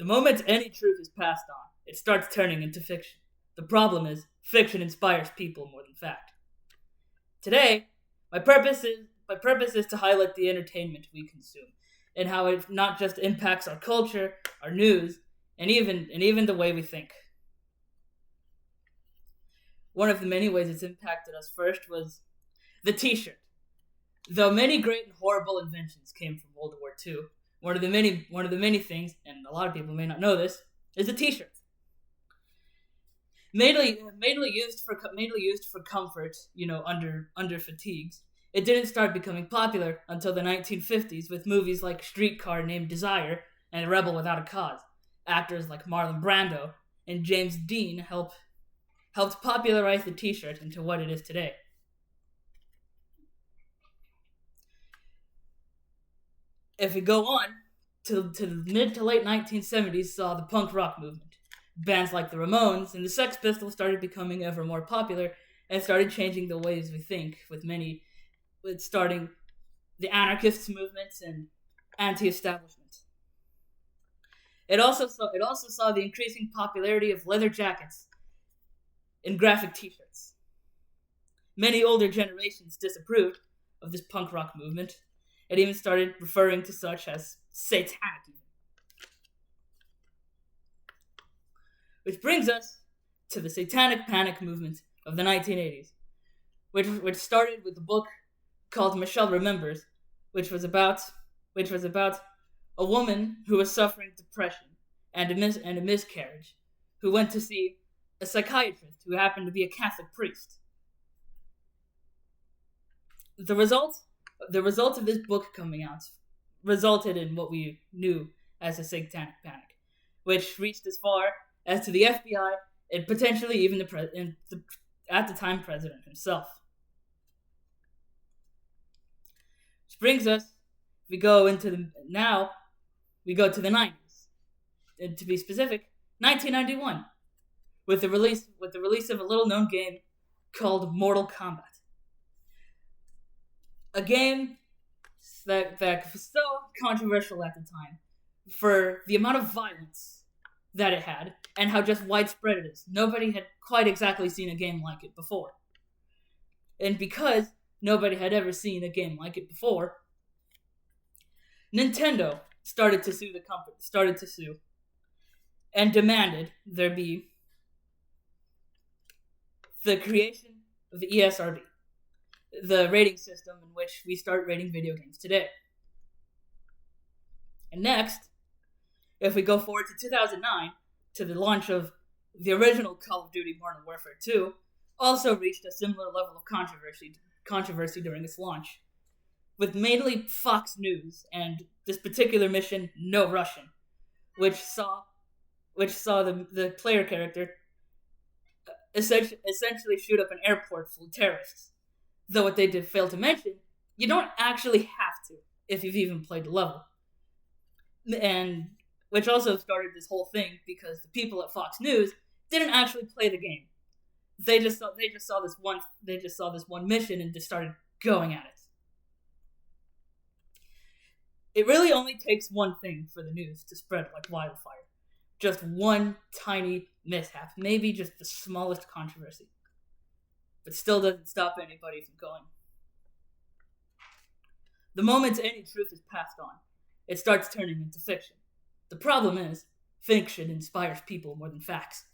The moment any truth is passed on, it starts turning into fiction. The problem is, fiction inspires people more than fact. Today, my purpose is to highlight the entertainment we consume and how it not just impacts our culture, our news, and even the way we think. One of the many ways it's impacted us first was the T-shirt. Though many great and horrible inventions came from World War II, one of the many things, and a lot of people may not know this, is the T-shirt. Mainly used for comfort, under fatigues. It didn't start becoming popular until the 1950s with movies like Streetcar Named Desire and Rebel Without a Cause. Actors like Marlon Brando and James Dean helped popularize the T-shirt into what it is today. If we go on to the mid to late 1970s, saw the punk rock movement. Bands like the Ramones and the Sex Pistols started becoming ever more popular and started changing the ways we think, with starting the anarchists movements and anti-establishment. It also saw the increasing popularity of leather jackets and graphic T-shirts. Many older generations disapproved of this punk rock movement and even started referring to such as satanic. Which brings us to the Satanic Panic movement of the 1980s, which started with a book called Michelle Remembers, which was about a woman who was suffering depression and a miscarriage, who went to see a psychiatrist who happened to be a Catholic priest. The result of this book coming out resulted in what we knew as a Satanic Panic, which reached as far as to the FBI and potentially even at the time president himself. Which brings us, we go to the 90s, and to be specific, 1991, with the release of a little known game called Mortal Kombat. A game that was so controversial at the time for the amount of violence that it had and how just widespread it is. Nobody had quite exactly seen a game like it before. And because nobody had ever seen a game like it before, Nintendo started to sue and demanded there be the creation of the ESRB, the rating system in which we start rating video games today. And next, if we go forward to 2009, to the launch of the original Call of Duty Modern Warfare 2, also reached a similar level of controversy during its launch, with mainly Fox News and this particular mission, No Russian, which saw the player character essentially shoot up an airport full of terrorists. Though what they did fail to mention, you don't actually have to if you've even played the level. And which also started this whole thing because the people at Fox News didn't actually play the game. They just saw this one mission and just started going at it. It really only takes one thing for the news to spread like wildfire. Just one tiny mishap, maybe just the smallest controversy. But still doesn't stop anybody from going. The moment any truth is passed on, it starts turning into fiction. The problem is, fiction inspires people more than facts.